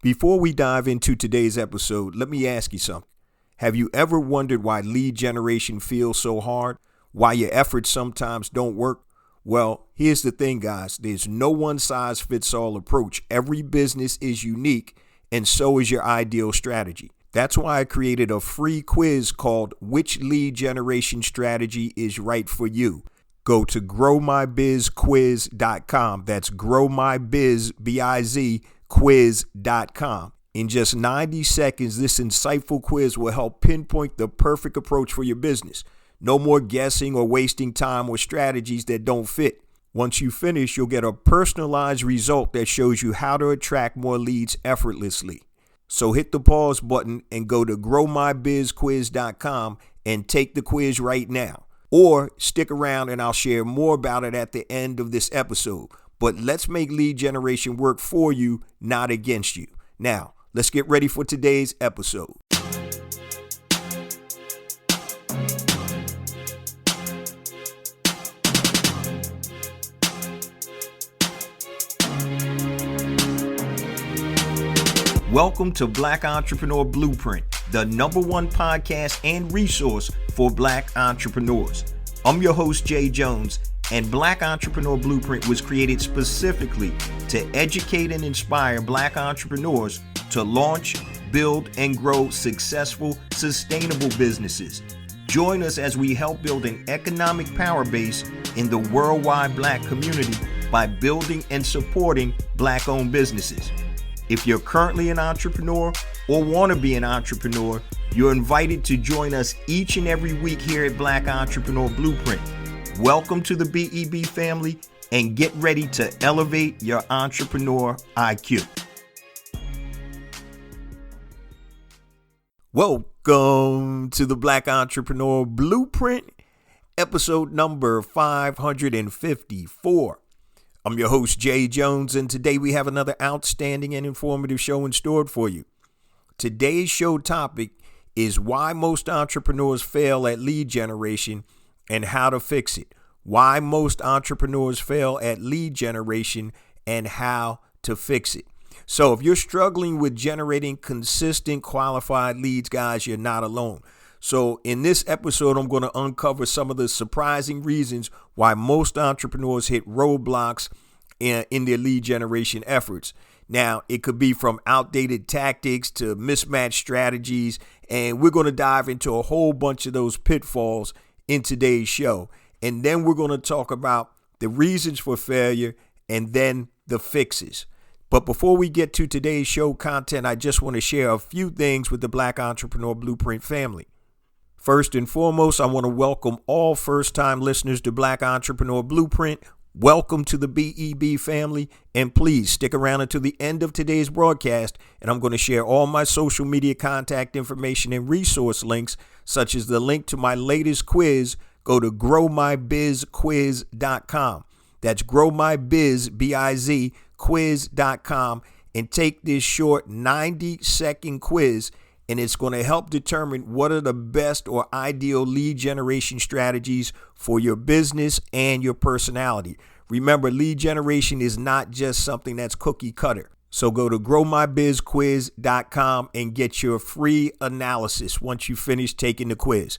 Before we dive into today's episode, let me ask you something. Have you ever wondered why lead generation feels so hard? Why your efforts sometimes don't work? Well, here's the thing, guys. There's no one-size-fits-all approach. Every business is unique, and so is your ideal strategy. That's why I created a free quiz called Which Lead Generation Strategy is Right for You? Go to growmybizquiz.com. That's growmybiz, B-I-Z, quiz.com. In just 90 seconds, this insightful quiz will help pinpoint the perfect approach for your business. No more guessing or wasting time with strategies that don't fit. Once you finish, you'll get a personalized result that shows you how to attract more leads effortlessly. So hit the pause button and go to growmybizquiz.com and take the quiz right now. Or stick around and I'll share more about it at the end of this episode. But let's make lead generation work for you, not against you. Now, let's get ready for today's episode. Welcome to Black Entrepreneur Blueprint, the #1 podcast and resource for Black entrepreneurs. I'm your host, Jay Jones, and Black Entrepreneur Blueprint was created specifically to educate and inspire Black entrepreneurs to launch, build, and grow successful, sustainable businesses. Join us as we help build an economic power base in the worldwide Black community by building and supporting Black-owned businesses. If you're currently an entrepreneur or want to be an entrepreneur, you're invited to join us each and every week here at Black Entrepreneur Blueprint. Welcome to the BEB family and get ready to elevate your entrepreneur IQ. Welcome to the Black Entrepreneur Blueprint, episode number 554. I'm your host, Jay Jones, and today we have another outstanding and informative show in store for you. Today's show topic is why most entrepreneurs fail at lead generation and how to fix it. Why most entrepreneurs fail at lead generation and how to fix it. So if you're struggling with generating consistent qualified leads, guys, you're not alone. So in this episode, I'm going to uncover some of the surprising reasons why most entrepreneurs hit roadblocks in their lead generation efforts. Now, it could be from outdated tactics to mismatched strategies, and we're going to dive into a whole bunch of those pitfalls in today's show. And then we're going to talk about the reasons for failure and then the fixes. But before we get to today's show content, I just want to share a few things with the Black Entrepreneur Blueprint family. First and foremost, I want to welcome all first-time listeners to Black Entrepreneur Blueprint. Welcome to the BEB family, and please stick around until the end of today's broadcast, and I'm going to share all my social media contact information and resource links, such as the link to my latest quiz. Go to growmybizquiz.com. That's growmybiz, B-I-Z, quiz.com, and take this short 90-second quiz, and it's going to help determine what are the best or ideal lead generation strategies for your business and your personality. Remember, lead generation is not just something that's cookie cutter. So go to growmybizquiz.com and get your free analysis once you finish taking the quiz.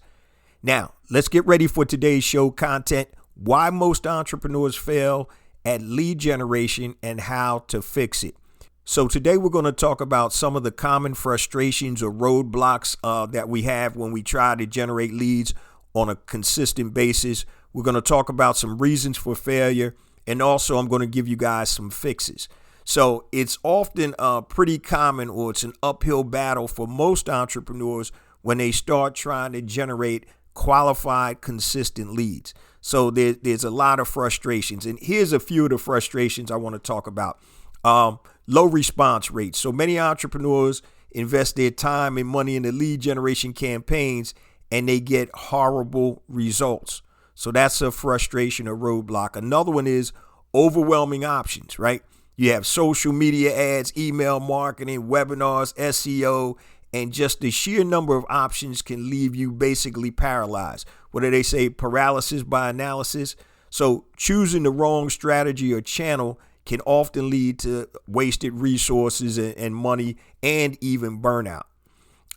Now, let's get ready for today's show content, why most entrepreneurs fail at lead generation and how to fix it. So today we're going to talk about some of the common frustrations or roadblocks that we have when we try to generate leads on a consistent basis. We're going to talk about some reasons for failure, and also I'm going to give you guys some fixes. So it's often pretty common, or it's an uphill battle for most entrepreneurs when they start trying to generate qualified, consistent leads. So there's a lot of frustrations, and here's a few of the frustrations I want to talk about. Low response rates. So many entrepreneurs invest their time and money in the lead generation campaigns, and they get horrible results. So that's a frustration or roadblock. Another one is overwhelming options, right? You have social media ads, email marketing, webinars, SEO, and just the sheer number of options can leave you basically paralyzed. What do they say? Paralysis by analysis. So choosing the wrong strategy or channel can often lead to wasted resources and money and even burnout.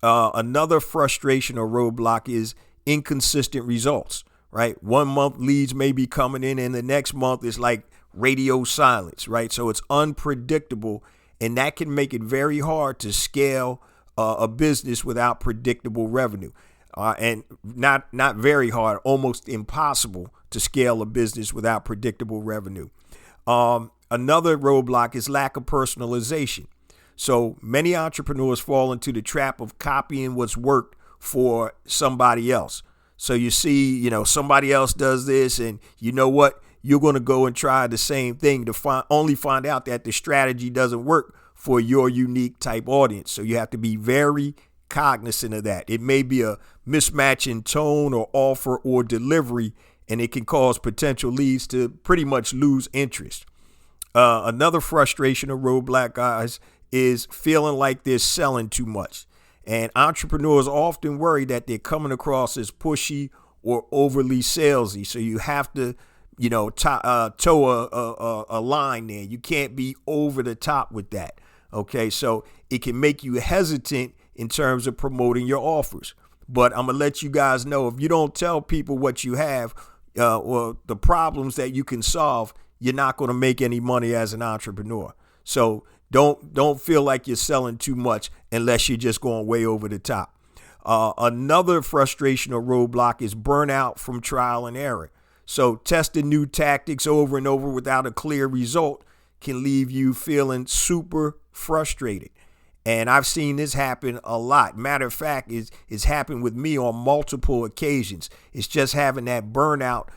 Another frustration or roadblock is inconsistent results, right? 1 month leads may be coming in and the next month is like radio silence, right? So it's unpredictable, and that can make it very hard to scale a business without predictable revenue. And not very hard, almost impossible to scale a business without predictable revenue. Another roadblock is lack of personalization. So many entrepreneurs fall into the trap of copying what's worked for somebody else. So you see, somebody else does this, and you know what? You're going to go and try the same thing to only find out that the strategy doesn't work for your unique type audience. So you have to be very cognizant of that. It may be a mismatch in tone or offer or delivery, and it can cause potential leads to pretty much lose interest. Another frustration or roadblock, guys, is feeling like they're selling too much. And entrepreneurs often worry that they're coming across as pushy or overly salesy. So you have to, toe a line there. You can't be over the top with that. Okay, so it can make you hesitant in terms of promoting your offers. But I'm going to let you guys know, if you don't tell people what you have or the problems that you can solve, you're not going to make any money as an entrepreneur. So don't feel like you're selling too much unless you're just going way over the top. Another frustration or roadblock is burnout from trial and error. So testing new tactics over and over without a clear result can leave you feeling super frustrated. And I've seen this happen a lot. Matter of fact, it's happened with me on multiple occasions. It's just having that burnout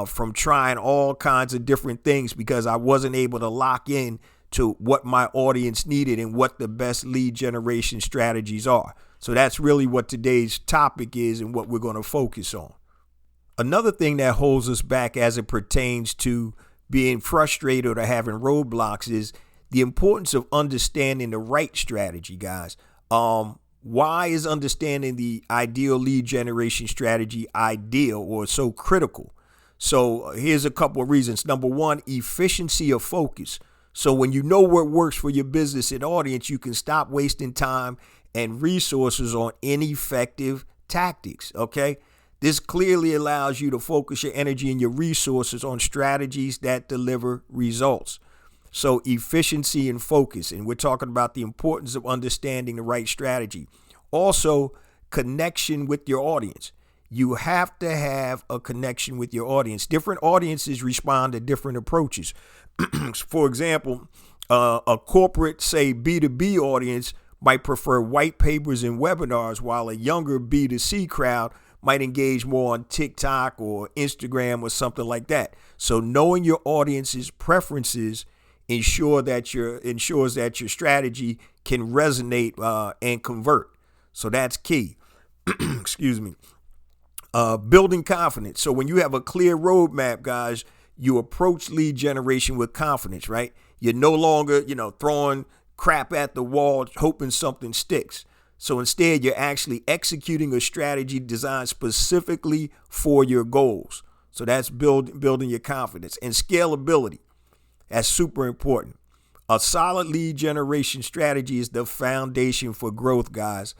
from trying all kinds of different things because I wasn't able to lock in to what my audience needed and what the best lead generation strategies are. So that's really what today's topic is and what we're going to focus on. Another thing that holds us back as it pertains to being frustrated or having roadblocks is the importance of understanding the right strategy, guys. Why is understanding the ideal lead generation strategy ideal or so critical? So here's a couple of reasons. Number one, efficiency of focus. So when you know what works for your business and audience, you can stop wasting time and resources on ineffective tactics, okay? This clearly allows you to focus your energy and your resources on strategies that deliver results. So efficiency and focus, and we're talking about the importance of understanding the right strategy. Also, connection with your audience. You have to have a connection with your audience. Different audiences respond to different approaches. For example, a corporate, say, B2B audience might prefer white papers and webinars, while a younger B2C crowd might engage more on TikTok or Instagram or something like that. So knowing your audience's preferences ensures that your strategy can resonate and convert. So that's key. Excuse me. Building confidence. So when you have a clear roadmap, guys, you approach lead generation with confidence, right? You're no longer, throwing crap at the wall, hoping something sticks. So instead, you're actually executing a strategy designed specifically for your goals. So that's building your confidence. And scalability. That's super important. A solid lead generation strategy is the foundation for growth, guys.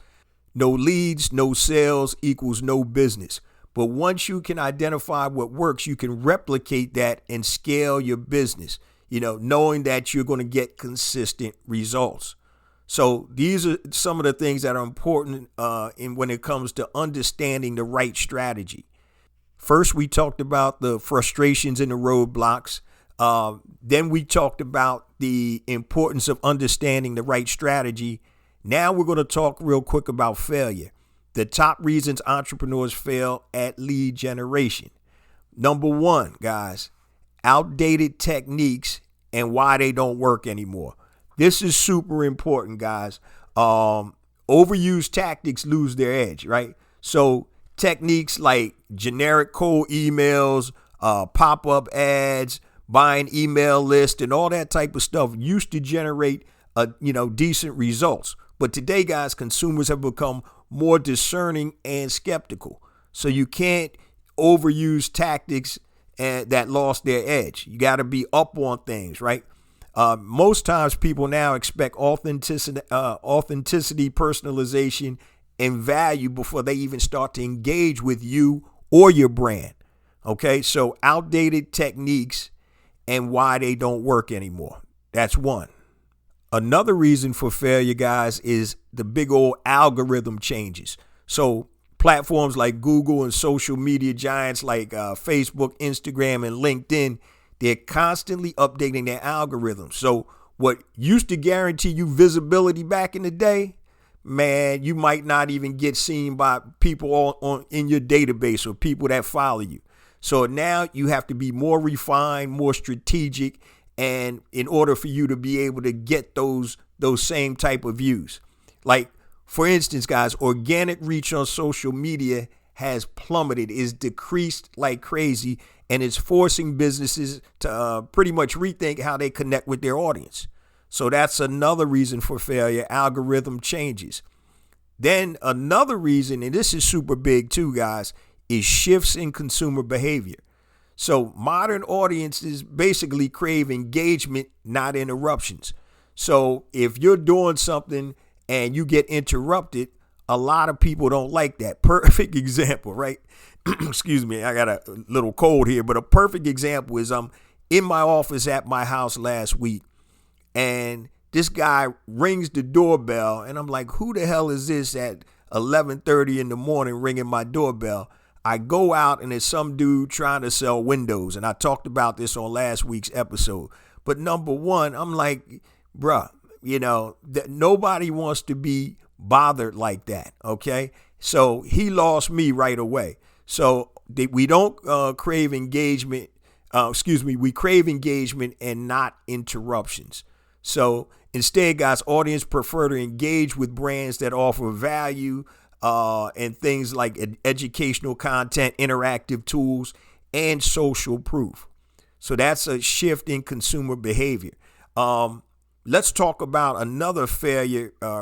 No leads, no sales equals no business. But once you can identify what works, you can replicate that and scale your business, knowing that you're going to get consistent results. So these are some of the things that are important when it comes to understanding the right strategy. First, we talked about the frustrations and the roadblocks. Then we talked about the importance of understanding the right strategy. Now we're going to talk real quick about failure. The top reasons entrepreneurs fail at lead generation. Number one, guys, outdated techniques and why they don't work anymore. This is super important, guys. Overused tactics lose their edge, right? So techniques like generic cold emails, pop-up ads, buying email lists, and all that type of stuff used to generate decent results. But today, guys, consumers have become more discerning and skeptical. So you can't overuse tactics that lost their edge. You got to be up on things, right? Most times people now expect authenticity, personalization, and value before they even start to engage with you or your brand. Okay, so outdated techniques and why they don't work anymore. That's one. Another reason for failure, guys, is the big old algorithm changes. So platforms like Google and social media giants like Facebook, Instagram, and LinkedIn, they're constantly updating their algorithms. So what used to guarantee you visibility back in the day, man, you might not even get seen by people on in your database or people that follow you. So now you have to be more refined, more strategic, and in order for you to be able to get those same type of views. Like, for instance, guys, organic reach on social media has plummeted, is decreased like crazy, and it's forcing businesses to pretty much rethink how they connect with their audience. So that's another reason for failure, algorithm changes. Then another reason, and this is super big too, guys, is shifts in consumer behavior. So modern audiences basically crave engagement, not interruptions. So if you're doing something and you get interrupted, a lot of people don't like that. Perfect example, right? Excuse me, I got a little cold here, but a perfect example is I'm in my office at my house last week, and this guy rings the doorbell, and I'm like, who the hell is this at 11:30 in the morning ringing my doorbell? I go out, and it's some dude trying to sell windows, and I talked about this on last week's episode. But number one, I'm like, bruh, that nobody wants to be bothered like that, okay? So he lost me right away. So we don't crave engagement. We crave engagement and not interruptions. So instead, guys, audience prefer to engage with brands that offer value and things like educational content, interactive tools, and social proof. So that's a shift in consumer behavior. Let's talk about another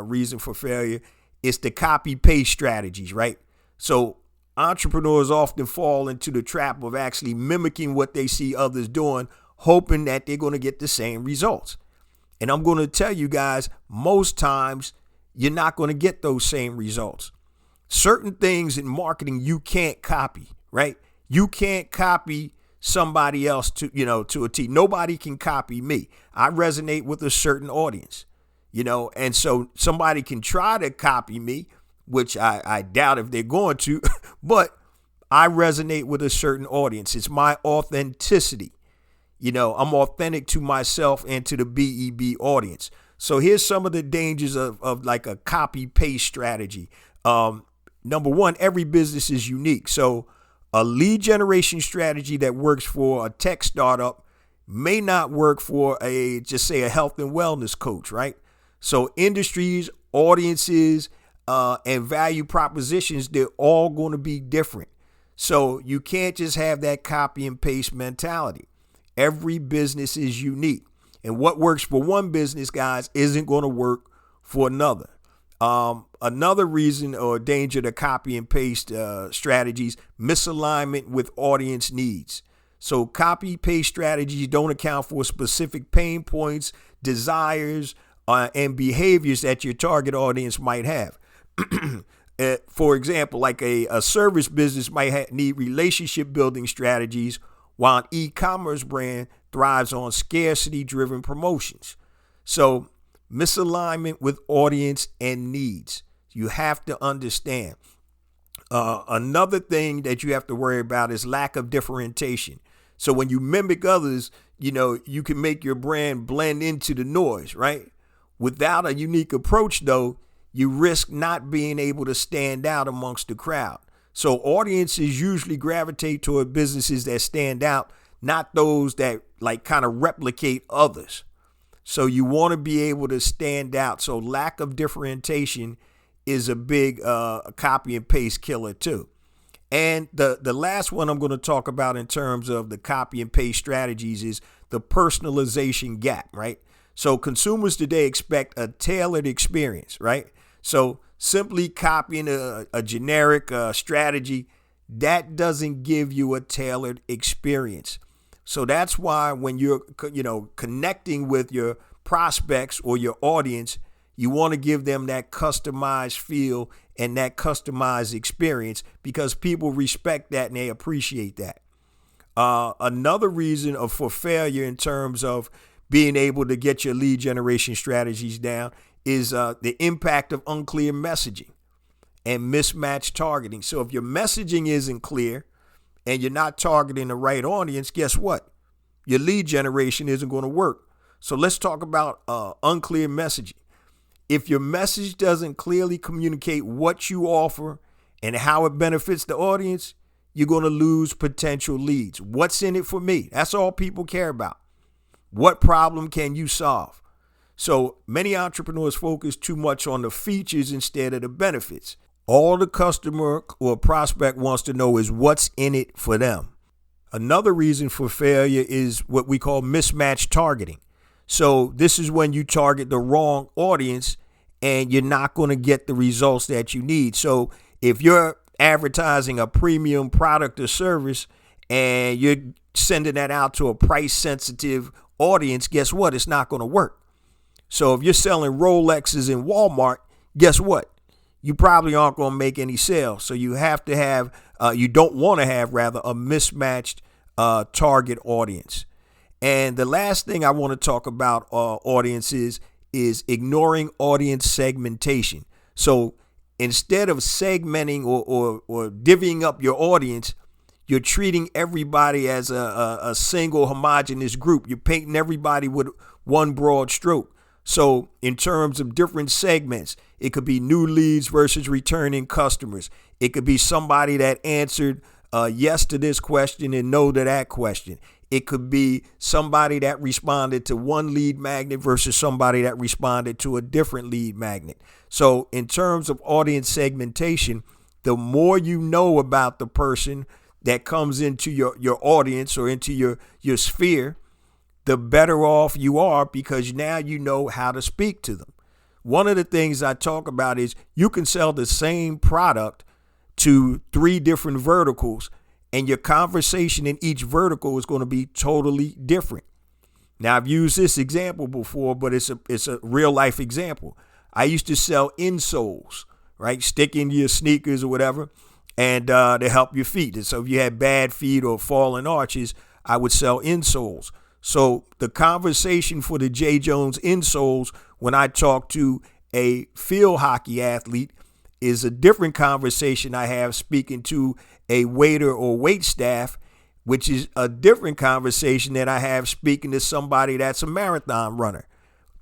reason for failure. It's the copy paste strategies, right? So entrepreneurs often fall into the trap of actually mimicking what they see others doing, hoping that they're going to get the same results. And I'm going to tell you guys, most times you're not going to get those same results. Certain things in marketing you can't copy, right? You can't copy somebody else to a T. Nobody can copy me. I resonate with a certain audience, and so somebody can try to copy me, which I doubt if they're going to, but I resonate with a certain audience. It's my authenticity. I'm authentic to myself and to the BEB audience. So here's some of the dangers of like a copy paste strategy. Number one, every business is unique. So a lead generation strategy that works for a tech startup may not work for a health and wellness coach, right? So industries, audiences, and value propositions, they're all going to be different. So you can't just have that copy and paste mentality. Every business is unique. And what works for one business, guys, isn't going to work for another. Another reason or danger to copy and paste strategies, misalignment with audience needs. So copy paste strategies don't account for specific pain points, desires, and behaviors that your target audience might have. For example, like a service business might need relationship building strategies, while an e-commerce brand thrives on scarcity-driven promotions. So misalignment with audience and needs. You have to understand. Another thing that you have to worry about is lack of differentiation. So when you mimic others, you can make your brand blend into the noise, right? Without a unique approach, though, you risk not being able to stand out amongst the crowd. So audiences usually gravitate toward businesses that stand out, not those that like kind of replicate others. So you want to be able to stand out. So lack of differentiation is a big copy and paste killer too. And the last one I'm going to talk about in terms of the copy and paste strategies is the personalization gap, right? So consumers today expect a tailored experience, right? So simply copying a generic strategy, that doesn't give you a tailored experience. So that's why when you're, connecting with your prospects or your audience, you want to give them that customized feel and that customized experience, because people respect that and they appreciate that. Another reason for failure in terms of being able to get your lead generation strategies down is the impact of unclear messaging and mismatched targeting. So if your messaging isn't clear and you're not targeting the right audience, guess what? Your lead generation isn't going to work. So let's talk about unclear messaging. If your message doesn't clearly communicate what you offer and how it benefits the audience, you're going to lose potential leads. What's in it for me? That's all people care about. What problem can you solve? So many entrepreneurs focus too much on the features instead of the benefits. All the customer or prospect wants to know is what's in it for them. Another reason for failure is what we call mismatched targeting. So this is when you target the wrong audience and you're not going to get the results that you need. So if you're advertising a premium product or service and you're sending that out to a price sensitive audience, guess what? It's not going to work. So if you're selling Rolexes in Walmart, guess what? You probably aren't going to make any sales. So you have to have, you don't want to have rather a mismatched target audience. And the last thing I want to talk about audiences is ignoring audience segmentation. So instead of segmenting or divvying up your audience, you're treating everybody as a single homogeneous group. You're painting everybody with one broad stroke. So in terms of different segments, it could be new leads versus returning customers. It could be somebody that answered yes to this question and no to that question. It could be somebody that responded to one lead magnet versus somebody that responded to a different lead magnet. So in terms of audience segmentation, the more you know about the person that comes into your audience or into your sphere, the better off you are, because now you know how to speak to them. One of the things I talk about is you can sell the same product to 3 different verticals, and your conversation in each vertical is going to be totally different. Now, I've used this example before, but it's a real life example. I used to sell insoles, right? Stick into your sneakers or whatever, and to help your feet. And so if you had bad feet or fallen arches, I would sell insoles. So the conversation for the J. Jones insoles when I talk to a field hockey athlete is a different conversation I have speaking to a waiter or wait staff, which is a different conversation that I have speaking to somebody that's a marathon runner.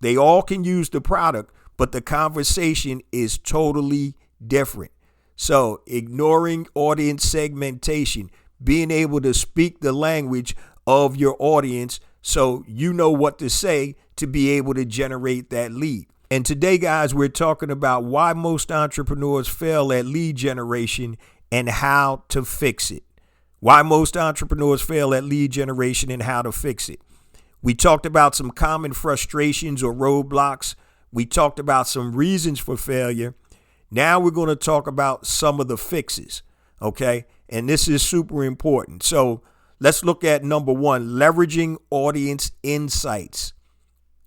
They all can use the product, but the conversation is totally different. So ignoring audience segmentation, being able to speak the language of your audience so you know what to say to be able to generate that lead. And today, guys, we're talking about why most entrepreneurs fail at lead generation and how to fix it. Why most entrepreneurs fail at lead generation and how to fix it. We talked about some common frustrations or roadblocks. We talked about some reasons for failure. Now we're going to talk about some of the fixes, okay? And this is super important. So let's look at number 1, leveraging audience insights.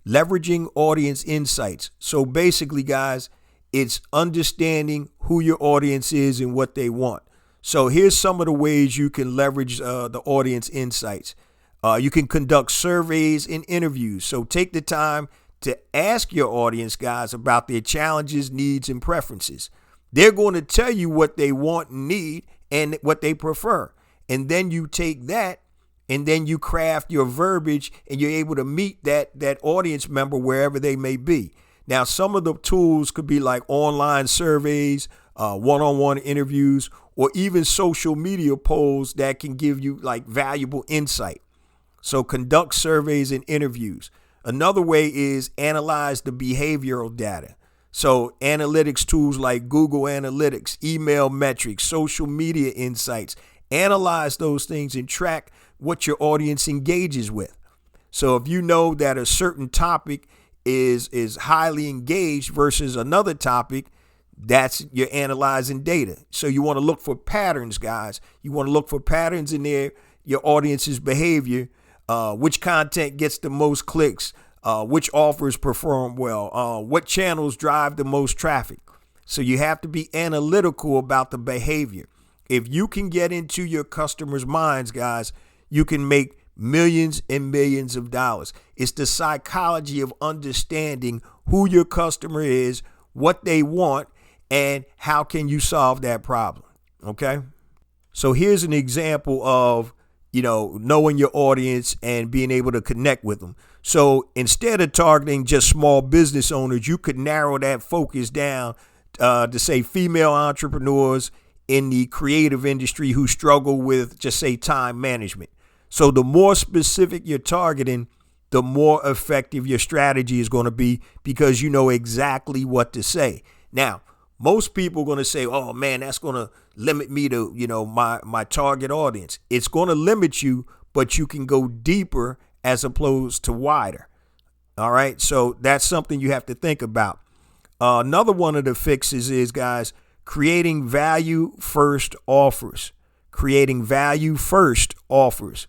Leveraging audience insights. So basically, guys, it's understanding who your audience is and what they want. So here's some of the ways you can leverage the audience insights. You can conduct surveys and interviews. So take the time to ask your audience, guys, about their challenges, needs, and preferences. They're going to tell you what they want and need and what they prefer. And then you take that and then you craft your verbiage and you're able to meet that audience member wherever they may be. Now, some of the tools could be like online surveys, one-on-one interviews, or even social media polls that can give you like valuable insight. So conduct surveys and interviews. Another way is analyze the behavioral data. So analytics tools like Google Analytics, email metrics, social media insights, analyze those things and track what your audience engages with. So if you know that a certain topic is highly engaged versus another topic, that's you're analyzing data. So you want to look for patterns, guys. You want to look for patterns in your audience's behavior which content gets the most clicks, which offers perform well, what channels drive the most traffic. So you have to be analytical about the behavior. If you can get into your customers' minds, guys, you can make millions and millions of dollars. It's the psychology of understanding who your customer is, what they want, and how can you solve that problem. Okay? So here's an example of, knowing your audience and being able to connect with them. So instead of targeting just small business owners, you could narrow that focus down to say female entrepreneurs in the creative industry who struggle with, just say, time management. So the more specific you're targeting, the more effective your strategy is going to be, because you know exactly what to say. Now, most people are going to say, oh man, that's going to limit me to, my target audience. It's going to limit you, but you can go deeper as opposed to wider. All right. So that's something you have to think about. Another one of the fixes is, guys, creating value first offers. Creating value first offers.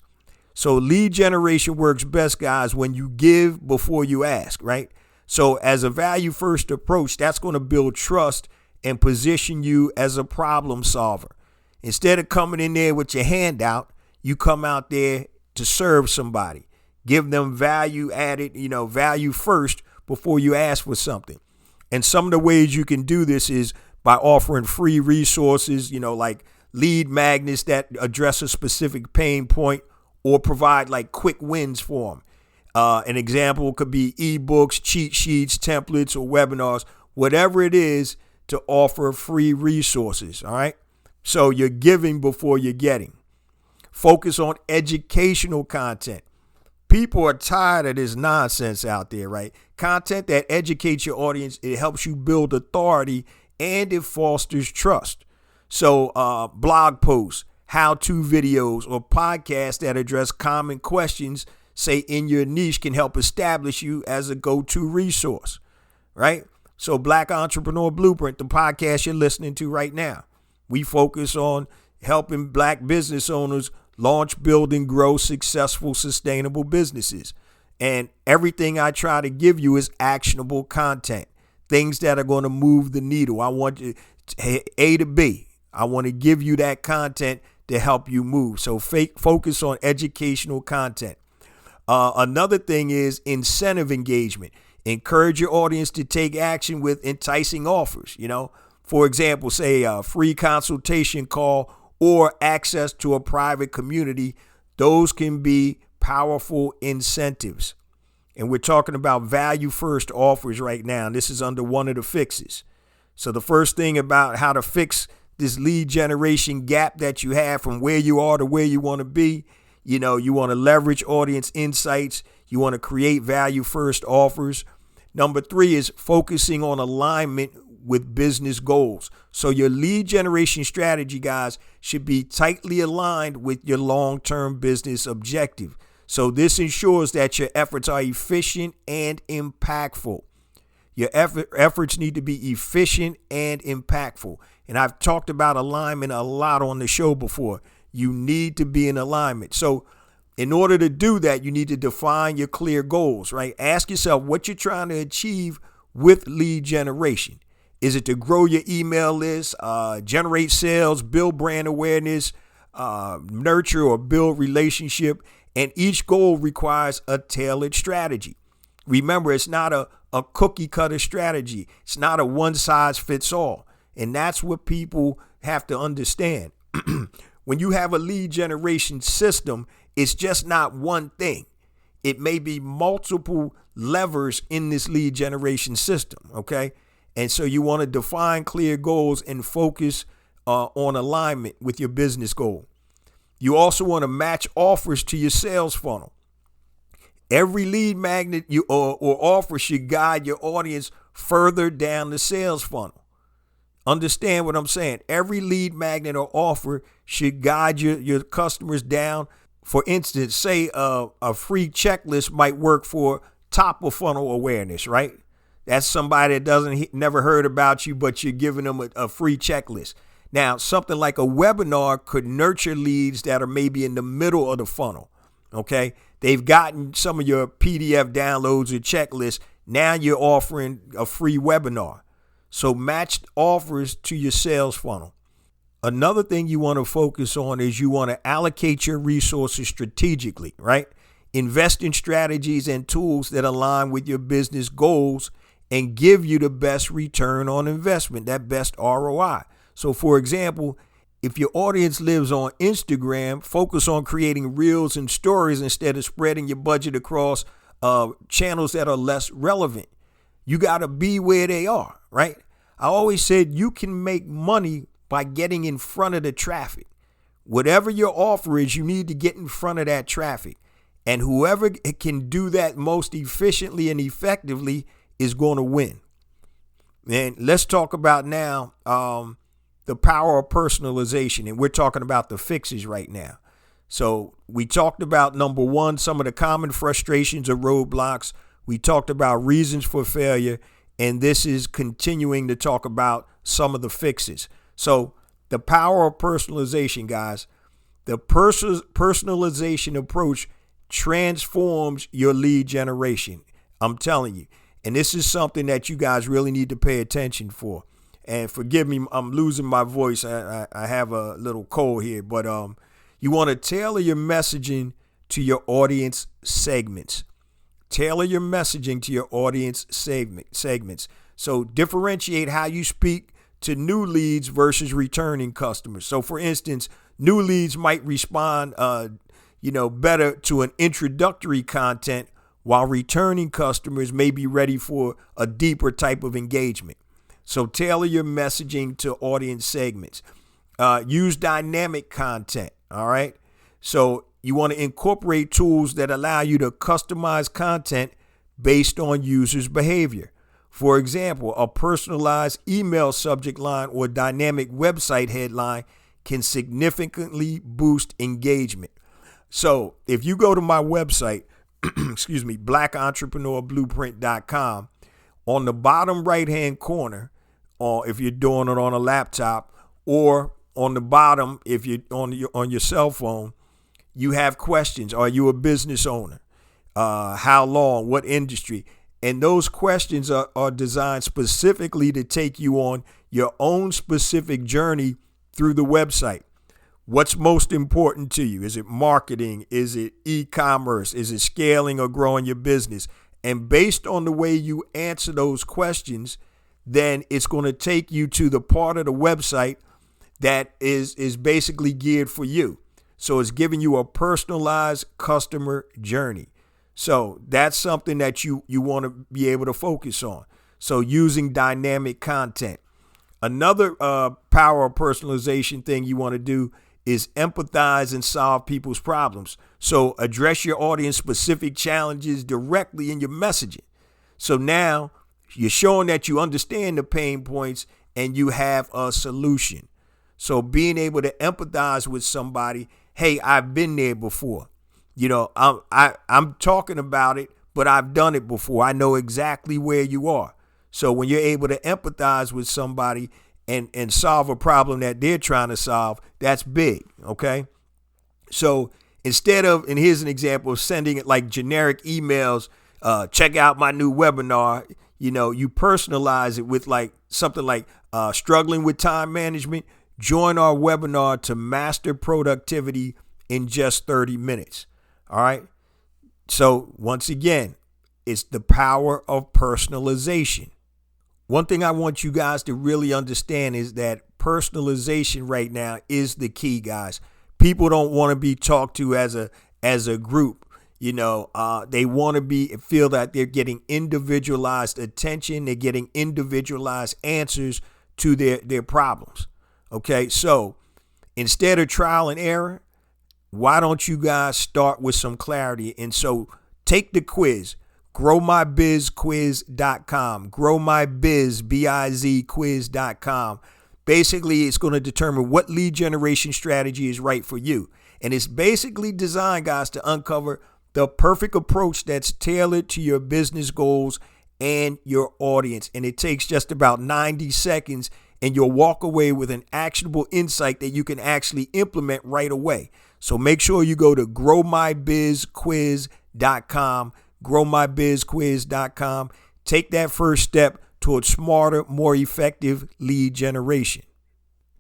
So lead generation works best, guys, when you give before you ask, right? So as a value first approach, that's going to build trust and position you as a problem solver. Instead of coming in there with your hand out, you come out there to serve somebody. Give them value added, value first before you ask for something. And some of the ways you can do this is by offering free resources, like lead magnets that address a specific pain point, or provide like quick wins for them. An example could be ebooks, cheat sheets, templates, or webinars, whatever it is, to offer free resources. All right. So you're giving before you're getting. Focus on educational content. People are tired of this nonsense out there, right? Content that educates your audience, it helps you build authority, and it fosters trust. So blog posts, how-to videos, or podcasts that address common questions, say in your niche, can help establish you as a go-to resource, right? So Black Entrepreneur Blueprint, the podcast you're listening to right now, we focus on helping Black business owners launch, build, and grow successful, sustainable businesses. And everything I try to give you is actionable content, things that are going to move the needle. I want you A to B. I want to give you that content to help you move. So focus on educational content. Another thing is incentive engagement. Encourage your audience to take action with enticing offers. For example, say a free consultation call or access to a private community. Those can be powerful incentives. And we're talking about value first offers right now. And this is under one of the fixes. So the first thing about how to fix this lead generation gap that you have from where you are to where you want to be, you want to leverage audience insights. You want to create value first offers. Number 3 is focusing on alignment with business goals. So your lead generation strategy, guys, should be tightly aligned with your long-term business objective. So this ensures that your efforts are efficient and impactful. Your efforts need to be efficient and impactful. And I've talked about alignment a lot on the show before. You need to be in alignment. So in order to do that, you need to define your clear goals, right? Ask yourself what you're trying to achieve with lead generation. Is it to grow your email list, generate sales, build brand awareness, nurture or build relationship? And each goal requires a tailored strategy. Remember, it's not a cookie cutter strategy. It's not a one size fits all. And that's what people have to understand. When you have a lead generation system, it's just not one thing. It may be multiple levers in this lead generation system. Okay. And so you want to define clear goals and focus on alignment with your business goal. You also want to match offers to your sales funnel. Every lead magnet or offer should guide your audience further down the sales funnel. Understand what I'm saying? Every lead magnet or offer should guide your customers down. For instance, say a free checklist might work for top of funnel awareness, right? That's somebody that never heard about you, but you're giving them a free checklist. Now, something like a webinar could nurture leads that are maybe in the middle of the funnel. Okay. They've gotten some of your PDF downloads or checklists. Now you're offering a free webinar. So match offers to your sales funnel. Another thing you want to focus on is you want to allocate your resources strategically, right? Invest in strategies and tools that align with your business goals and give you the best return on investment, that best ROI. So for example, if your audience lives on Instagram, focus on creating reels and stories instead of spreading your budget across channels that are less relevant. You got to be where they are, right? I always said you can make money by getting in front of the traffic. Whatever your offer is, you need to get in front of that traffic. And whoever can do that most efficiently and effectively is going to win. And let's talk about now the power of personalization. And we're talking about the fixes right now. So we talked about, number one, some of the common frustrations or roadblocks. We talked about reasons for failure. And this is continuing to talk about some of the fixes. So the power of personalization, guys, the personalization approach transforms your lead generation. I'm telling you. And this is something that you guys really need to pay attention for. And forgive me, I'm losing my voice. I have a little cold here, but you want to tailor your messaging to your audience segments. Tailor your messaging to your audience segments. So differentiate how you speak to new leads versus returning customers. So for instance, new leads might respond, better to an introductory content, while returning customers may be ready for a deeper type of engagement. So tailor your messaging to audience segments. Use dynamic content. All right. So you want to incorporate tools that allow you to customize content based on users' behavior. For example, a personalized email subject line or dynamic website headline can significantly boost engagement. So if you go to my website, blackentrepreneurblueprint.com, on the bottom right-hand corner, or if you're doing it on a laptop, or on the bottom, if you're on your cell phone, you have questions. Are you a business owner? How long? What industry? And those questions are designed specifically to take you on your own specific journey through the website. What's most important to you? Is it marketing? Is it e-commerce? Is it scaling or growing your business? And based on the way you answer those questions, then it's going to take you to the part of the website that is basically geared for you. So it's giving you a personalized customer journey. So that's something that you want to be able to focus on. So using dynamic content. Another power of personalization thing you want to do is empathize and solve people's problems. So address your audience specific challenges directly in your messaging. So now you're showing that you understand the pain points and you have a solution. So being able to empathize with somebody, hey, I've been there before. I'm talking about it, but I've done it before. I know exactly where you are. So when you're able to empathize with somebody and solve a problem that they're trying to solve, that's big. Okay. So instead of, and here's an example of sending it like generic emails, check out my new webinar, you personalize it with like something like struggling with time management. Join our webinar to master productivity in just 30 minutes. All right. So once again, it's the power of personalization. One thing I want you guys to really understand is that personalization right now is the key, guys. People don't want to be talked to as a group. They want to feel that they're getting individualized attention. They're getting individualized answers to their problems. Okay. So instead of trial and error, why don't you guys start with some clarity? And so take the quiz, growmybizquiz.com, growmybizquiz.com. Basically, it's going to determine what lead generation strategy is right for you. And it's basically designed, guys, to uncover the perfect approach that's tailored to your business goals and your audience. And it takes just about 90 seconds, and you'll walk away with an actionable insight that you can actually implement right away. So make sure you go to growmybizquiz.com, growmybizquiz.com. Take that first step towards smarter, more effective lead generation.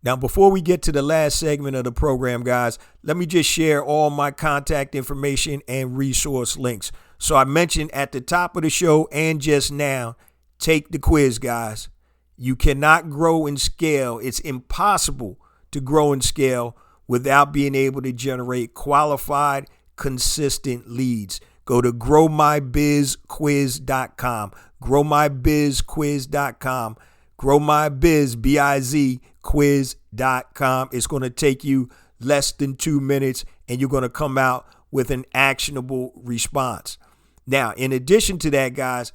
Now, before we get to the last segment of the program, guys, let me just share all my contact information and resource links. So I mentioned at the top of the show and just now, take the quiz, guys. You cannot grow and scale. It's impossible to grow and scale without being able to generate qualified, consistent leads. Go to growmybizquiz.com, growmybizquiz.com, growmybiz, B-I-Z, quiz.com. It's going to take you less than 2 minutes, and you're going to come out with an actionable response. Now, in addition to that, guys,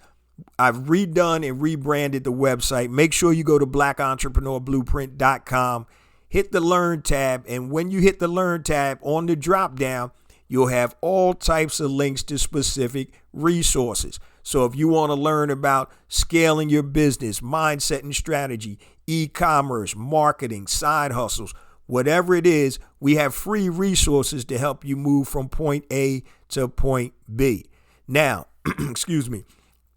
I've redone and rebranded the website. Make sure you go to blackentrepreneurBlueprint.com, hit the Learn tab, and when you hit the Learn tab on the drop down, you'll have all types of links to specific resources. So if you want to learn about scaling your business, mindset and strategy, e-commerce, marketing, side hustles, whatever it is, we have free resources to help you move from point A to point B. Now, excuse me,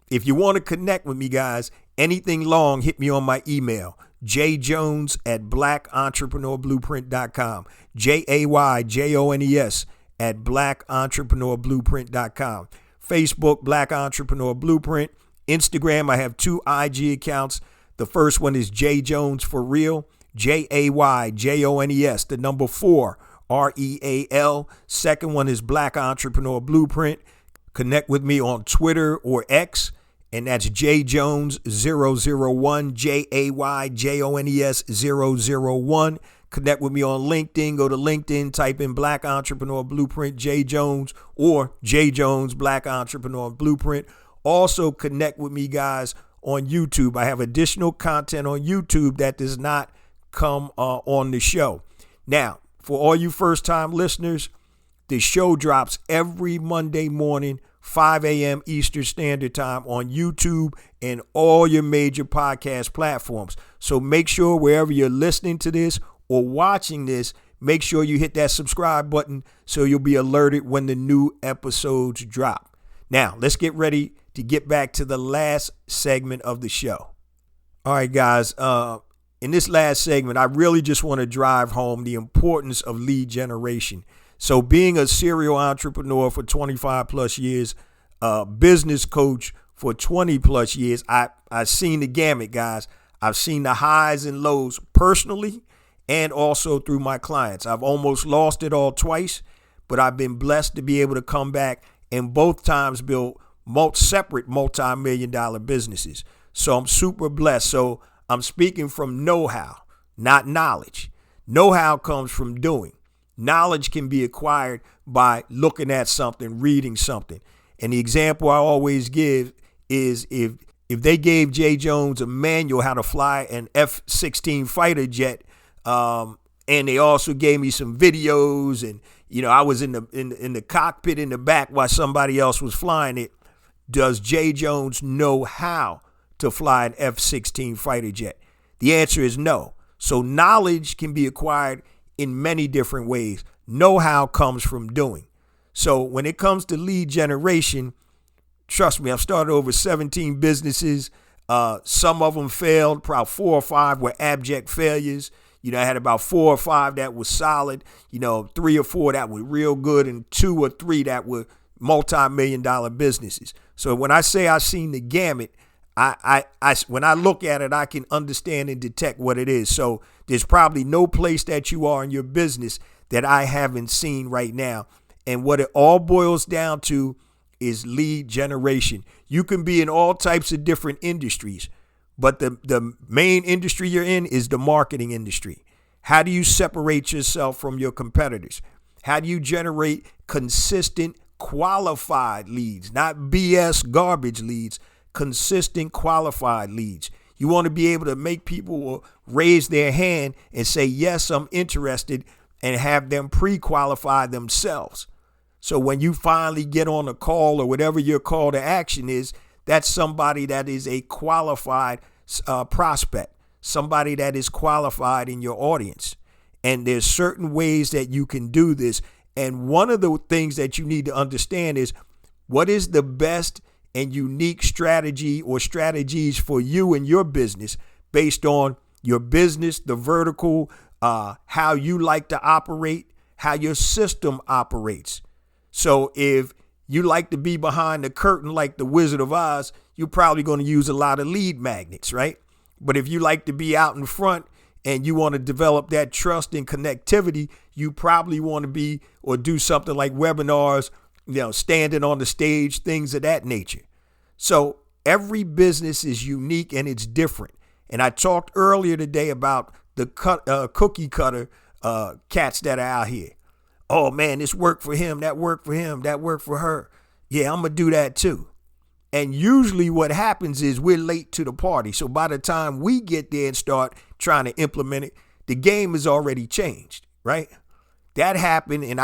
if you want to connect with me, guys, anything long, hit me on my email, jjones@blackentrepreneurBlueprint.com, JAYJONES@blackentrepreneurBlueprint.com. Facebook, Black Entrepreneur Blueprint. Instagram, I have 2 IG accounts. The first one is J Jones for Real, JAYJONES, the number 4, REAL. Second one is Black Entrepreneur Blueprint. Connect with me on Twitter or X, and that's JJones001, JAYJONES001. Connect with me on LinkedIn. Go to LinkedIn, type in Black Entrepreneur Blueprint, J Jones, or J Jones Black Entrepreneur Blueprint. Also connect with me, guys, on YouTube. I have additional content on YouTube that does not come on the show. Now, for all you first-time listeners, the show drops every Monday morning, 5 a.m. Eastern Standard Time on YouTube and all your major podcast platforms. So make sure wherever you're listening to this or watching this, make sure you hit that subscribe button so you'll be alerted when the new episodes drop. Now, let's get ready to get back to the last segment of the show. All right, guys, in this last segment, I really just want to drive home the importance of lead generation. So being a serial entrepreneur for 25 plus years, business coach for 20 plus years, I've seen the gamut, guys. I've seen the highs and lows personally and also through my clients. I've almost lost it all twice, but I've been blessed to be able to come back and both times build separate multi-million-dollar businesses. So I'm super blessed. So I'm speaking from know-how, not knowledge. Know-how comes from doing. Knowledge can be acquired by looking at something, reading something. And the example I always give is if they gave J Jones a manual how to fly an F-16 fighter jet, and they also gave me some videos, and I was in the cockpit in the back while somebody else was flying it. Does J Jones know how to fly an F-16 fighter jet? The answer is no. So knowledge can be acquired in many different ways. Know-how comes from doing. So when it comes to lead generation, trust me, I've started over 17 businesses. Some of them failed. Probably 4 or 5 were abject failures. I had about 4 or 5 that were solid, 3 or 4 that were real good, and 2 or 3 that were multi-million-dollar businesses. So when I say I've seen the gamut, when I look at it, I can understand and detect what it is. So there's probably no place that you are in your business that I haven't seen right now. And what it all boils down to is lead generation. You can be in all types of different industries, but the main industry you're in is the marketing industry. How do you separate yourself from your competitors? How do you generate consistent, qualified leads, not BS garbage leads, consistent, qualified leads? You want to be able to make people raise their hand and say, yes, I'm interested, and have them pre-qualify themselves. So when you finally get on a call or whatever your call to action is, that's somebody that is a qualified prospect, somebody that is qualified in your audience. And there's certain ways that you can do this. And one of the things that you need to understand is what is the best and unique strategy or strategies for you and your business based on your business, the vertical, how you like to operate, how your system operates. So if you like to be behind the curtain like the Wizard of Oz, you're probably going to use a lot of lead magnets, right? But if you like to be out in front and you want to develop that trust and connectivity, you probably want to be or do something like webinars, standing on the stage, things of that nature. So every business is unique and it's different. And I talked earlier today about the cookie cutter cats that are out here. Oh man, this worked for him, that worked for him, that worked for her. Yeah, I'm going to do that too. And usually what happens is we're late to the party. So by the time we get there and start trying to implement it, the game has already changed, right? That happened, and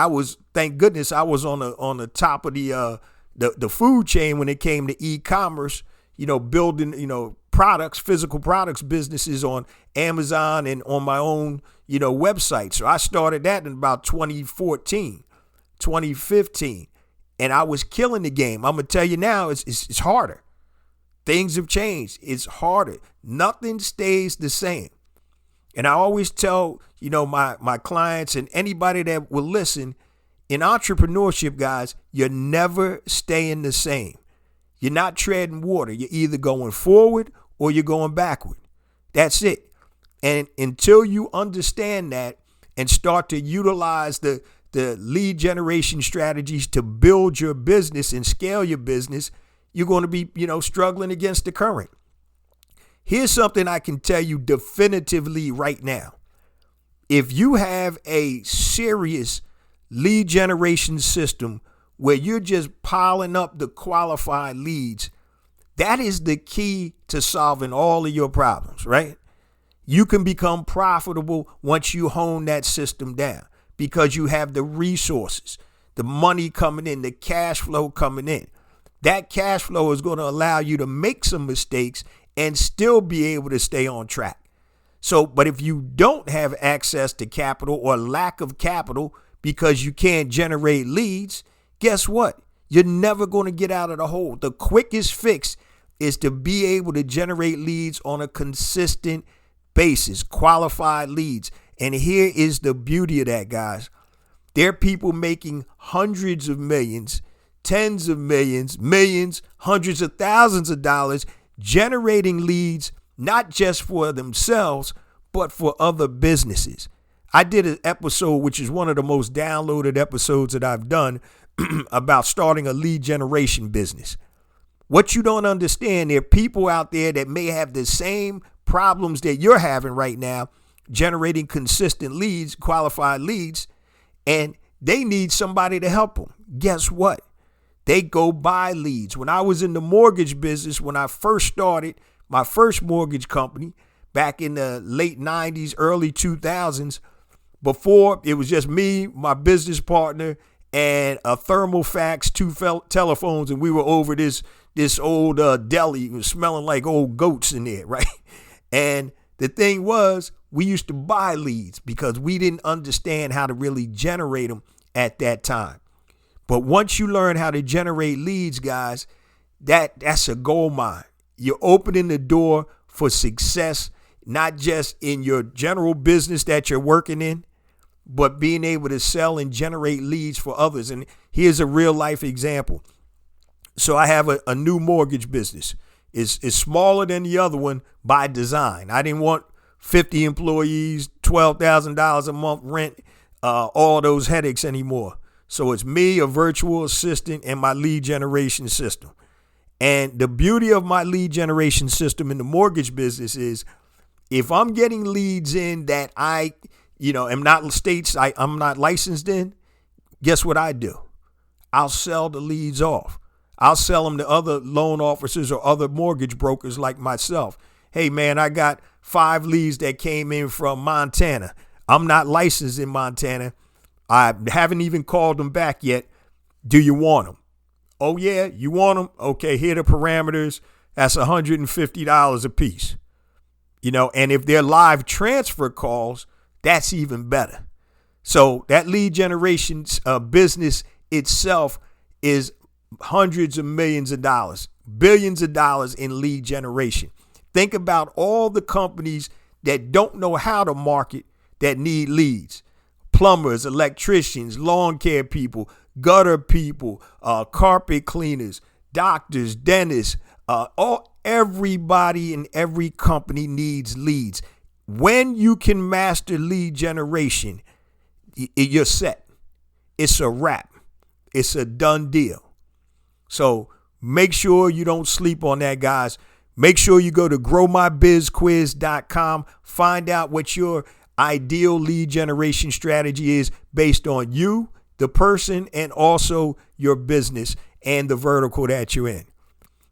thank goodness I was on the top of the food chain when it came to e-commerce, building, products, physical products, businesses on Amazon and on my own, website. So I started that in about 2014, 2015. And I was killing the game. I'm going to tell you now, it's harder. Things have changed. It's harder. Nothing stays the same. And I always tell, my clients and anybody that will listen, in entrepreneurship, guys, you're never staying the same. You're not treading water. You're either going forward or you're going backward. That's it. And until you understand that and start to utilize the lead generation strategies to build your business and scale your business, you're going to be, struggling against the current. Here's something I can tell you definitively right now. If you have a serious lead generation system where you're just piling up the qualified leads, that is the key to solving all of your problems, right? You can become profitable once you hone that system down, because you have the resources, the money coming in, the cash flow coming in. That cash flow is going to allow you to make some mistakes and still be able to stay on track. So, but if you don't have access to capital or lack of capital because you can't generate leads, guess what? You're never going to get out of the hole. The quickest fix is to be able to generate leads on a consistent basis, qualified leads. And here is the beauty of that, guys. There are people making hundreds of millions, tens of millions, millions, hundreds of thousands of dollars, generating leads, not just for themselves, but for other businesses. I did an episode, which is one of the most downloaded episodes that I've done, about starting a lead generation business. What you don't understand, there are people out there that may have the same problems that you're having right now, generating consistent leads, qualified leads, and they need somebody to help them. Guess what? They go buy leads. When I was in the mortgage business, when I first started my first mortgage company back in the late 90s, early 2000s, before it was just me, my business partner, and a thermal fax, two telephones, and we were over this old deli. It was smelling like old goats in there, right? And the thing was, we used to buy leads because we didn't understand how to really generate them at that time. But once you learn how to generate leads, guys, that's a gold mine. You're opening the door for success, not just in your general business that you're working in, but being able to sell and generate leads for others. And here's a real life example. So I have a new mortgage business. It's smaller than the other one by design. I didn't want 50 employees, $12,000 a month rent, all those headaches anymore. So it's me, a virtual assistant, and my lead generation system. And the beauty of my lead generation system in the mortgage business is if I'm getting leads in that I'm not licensed in, guess what I do? I'll sell the leads off. I'll sell them to other loan officers or other mortgage brokers like myself. Hey, man, I got 5 leads that came in from Montana. I'm not licensed in Montana. I haven't even called them back yet. Do you want them? Oh, yeah, you want them? Okay, here are the parameters. That's $150 a piece. And if they're live transfer calls, that's even better. So that lead generation business itself is hundreds of millions of dollars, billions of dollars in lead generation. Think about all the companies that don't know how to market that need leads. Plumbers, electricians, lawn care people, gutter people, carpet cleaners, doctors, dentists, everybody in every company needs leads. When you can master lead generation, you're set. It's a wrap. It's a done deal. So make sure you don't sleep on that, guys. Make sure you go to growmybizquiz.com. Find out what your ideal lead generation strategy is based on you, the person, and also your business and the vertical that you're in.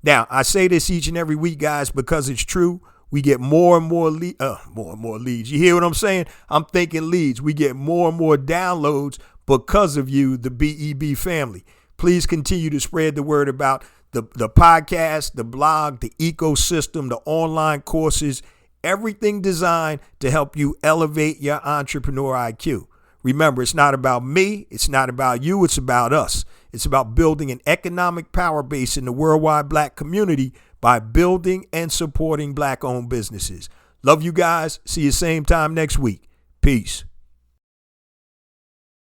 Now, I say this each and every week, guys, because it's true. We get more and more leads. You hear what I'm saying? I'm thinking leads. We get more and more downloads because of you, the BEB family. Please continue to spread the word about the podcast, the blog, the ecosystem, the online courses, everything designed to help you elevate your entrepreneur IQ. Remember, it's not about me. It's not about you. It's about us. It's about building an economic power base in the worldwide Black community by building and supporting Black-owned businesses. Love you guys. See you same time next week. Peace.